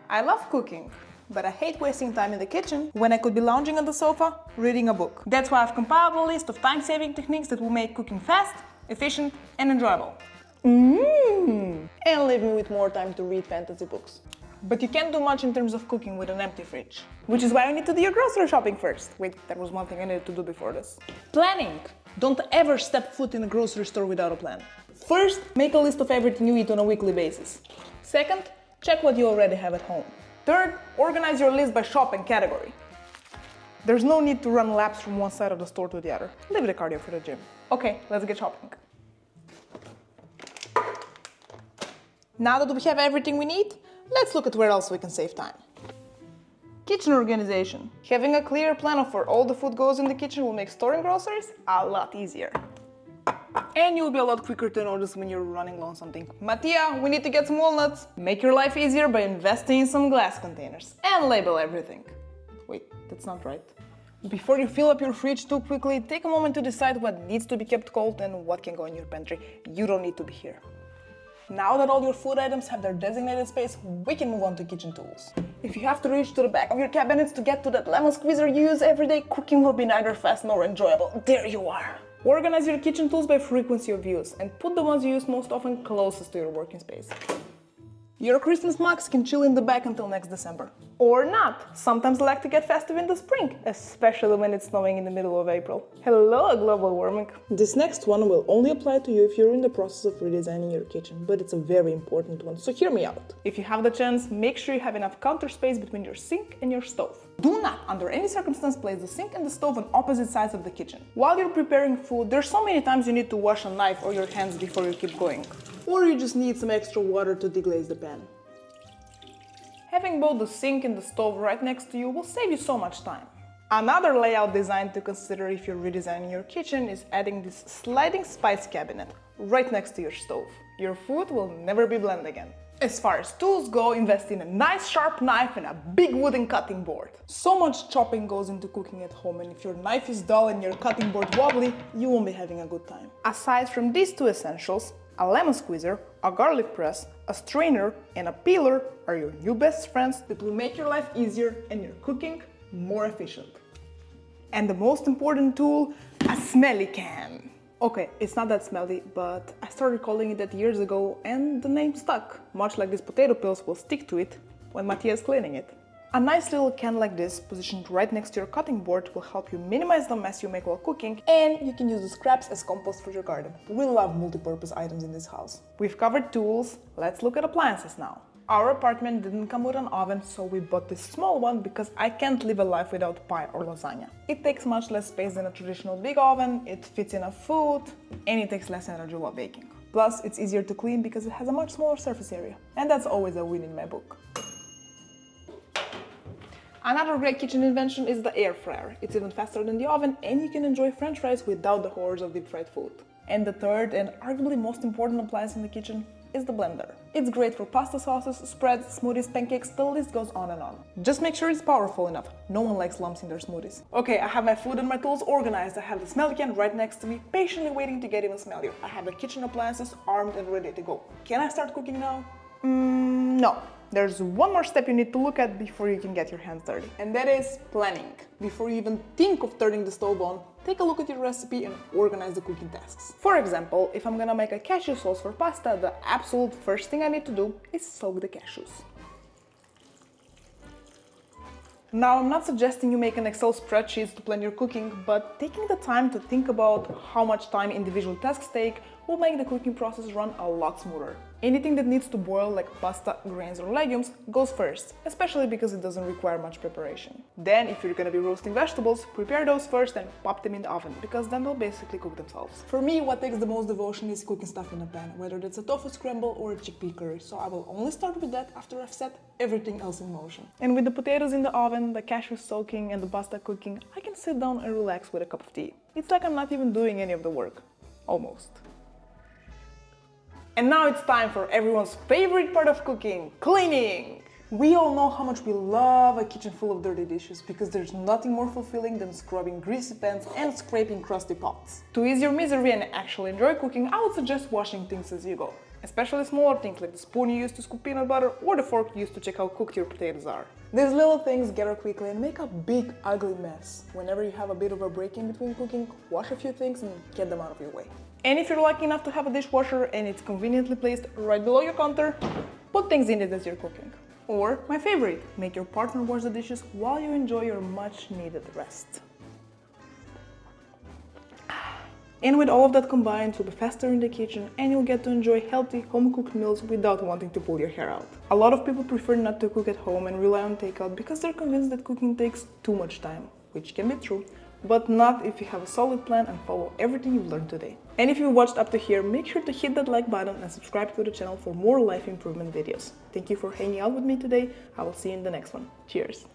I love cooking, but I hate wasting time in the kitchen when I could be lounging on the sofa, reading a book. That's why I've compiled a list of time-saving techniques that will make cooking fast, efficient, and enjoyable. And leave me with more time to read fantasy books. But you can't do much in terms of cooking with an empty fridge. Which is why you need to do your grocery shopping first. Wait, there was one thing I needed to do before this. Planning! Don't ever step foot in a grocery store without a plan. First, make a list of everything you eat on a weekly basis. Second, check what you already have at home. Third, organize your list by shop and category. There's no need to run laps from one side of the store to the other. Leave the cardio for the gym. Okay, let's get shopping. Now that we have everything we need, let's look at where else we can save time. Kitchen organization. Having a clear plan of where all the food goes in the kitchen will make storing groceries a lot easier. And you'll be a lot quicker to notice when you're running low on something. Mattia, we need to get some walnuts. Make your life easier by investing in some glass containers and label everything. Wait, that's not right. Before you fill up your fridge too quickly, take a moment to decide what needs to be kept cold and what can go in your pantry. You don't need to be here. Now that all your food items have their designated space, we can move on to kitchen tools. If you have to reach to the back of your cabinets to get to that lemon squeezer you use every day, cooking will be neither fast nor enjoyable. There you are! Organize your kitchen tools by frequency of use and put the ones you use most often closest to your working space. Your Christmas mugs can chill in the back until next December. Or not. Sometimes I like to get festive in the spring, especially when it's snowing in the middle of April. Hello, global warming. This next one will only apply to you if you're in the process of redesigning your kitchen, but it's a very important one, so hear me out. If you have the chance, make sure you have enough counter space between your sink and your stove. Do not, under any circumstance, place the sink and the stove on opposite sides of the kitchen. While you're preparing food, there's so many times you need to wash a knife or your hands before you keep going. Or you just need some extra water to deglaze the pan. Having both the sink and the stove right next to you will save you so much time. Another layout design to consider if you're redesigning your kitchen is adding this sliding spice cabinet right next to your stove. Your food will never be bland again. As far as tools go, invest in a nice sharp knife and a big wooden cutting board. So much chopping goes into cooking at home, and if your knife is dull and your cutting board wobbly, you won't be having a good time. Aside from these two essentials, a lemon squeezer, a garlic press, a strainer, and a peeler are your new best friends that will make your life easier and your cooking more efficient. And the most important tool, a smelly can. Okay, it's not that smelly, but I started calling it that years ago and the name stuck, much like these potato peels will stick to it when Mattia is cleaning it. A nice little can like this, positioned right next to your cutting board, will help you minimize the mess you make while cooking, and you can use the scraps as compost for your garden. We love multi-purpose items in this house. We've covered tools, let's look at appliances now. Our apartment didn't come with an oven, so we bought this small one because I can't live a life without pie or lasagna. It takes much less space than a traditional big oven, it fits enough food, and it takes less energy while baking. Plus, it's easier to clean because it has a much smaller surface area. And that's always a win in my book. Another great kitchen invention is the air fryer. It's even faster than the oven, and you can enjoy French fries without the horrors of deep fried food. And the third and arguably most important appliance in the kitchen is the blender. It's great for pasta sauces, spreads, smoothies, pancakes, the list goes on and on. Just make sure it's powerful enough. No one likes lumps in their smoothies. Okay, I have my food and my tools organized. I have the smelly can right next to me, patiently waiting to get even smellier. I have the kitchen appliances armed and ready to go. Can I start cooking now? No. There's one more step you need to look at before you can get your hands dirty, and that is planning. Before you even think of turning the stove on, take a look at your recipe and organize the cooking tasks. For example, if I'm gonna make a cashew sauce for pasta, the absolute first thing I need to do is soak the cashews. Now, I'm not suggesting you make an Excel spreadsheet to plan your cooking, but taking the time to think about how much time individual tasks take will make the cooking process run a lot smoother. Anything that needs to boil, like pasta, grains or legumes, goes first, especially because it doesn't require much preparation. Then, if you're gonna be roasting vegetables, prepare those first and pop them in the oven, because then they'll basically cook themselves. For me, what takes the most devotion is cooking stuff in a pan, whether that's a tofu scramble or a chickpea curry, so I will only start with that after I've set everything else in motion. And with the potatoes in the oven, the cashews soaking and the pasta cooking, I can sit down and relax with a cup of tea. It's like I'm not even doing any of the work. Almost. And now it's time for everyone's favorite part of cooking, cleaning! We all know how much we love a kitchen full of dirty dishes because there's nothing more fulfilling than scrubbing greasy pans and scraping crusty pots. To ease your misery and actually enjoy cooking, I would suggest washing things as you go. especially smaller things like the spoon you use to scoop peanut butter or the fork you use to check how cooked your potatoes are. These little things gather quickly and make a big, ugly mess. Whenever you have a bit of a break in between cooking, wash a few things and get them out of your way. And if you're lucky enough to have a dishwasher and it's conveniently placed right below your counter, put things in it as you're cooking. Or, my favorite, make your partner wash the dishes while you enjoy your much-needed rest. And with all of that combined, you'll be faster in the kitchen and you'll get to enjoy healthy, home-cooked meals without wanting to pull your hair out. A lot of people prefer not to cook at home and rely on takeout because they're convinced that cooking takes too much time, which can be true, but not if you have a solid plan and follow everything you've learned today. And if you watched up to here, make sure to hit that like button and subscribe to the channel for more life improvement videos. Thank you for hanging out with me today. I will see you in the next one. Cheers!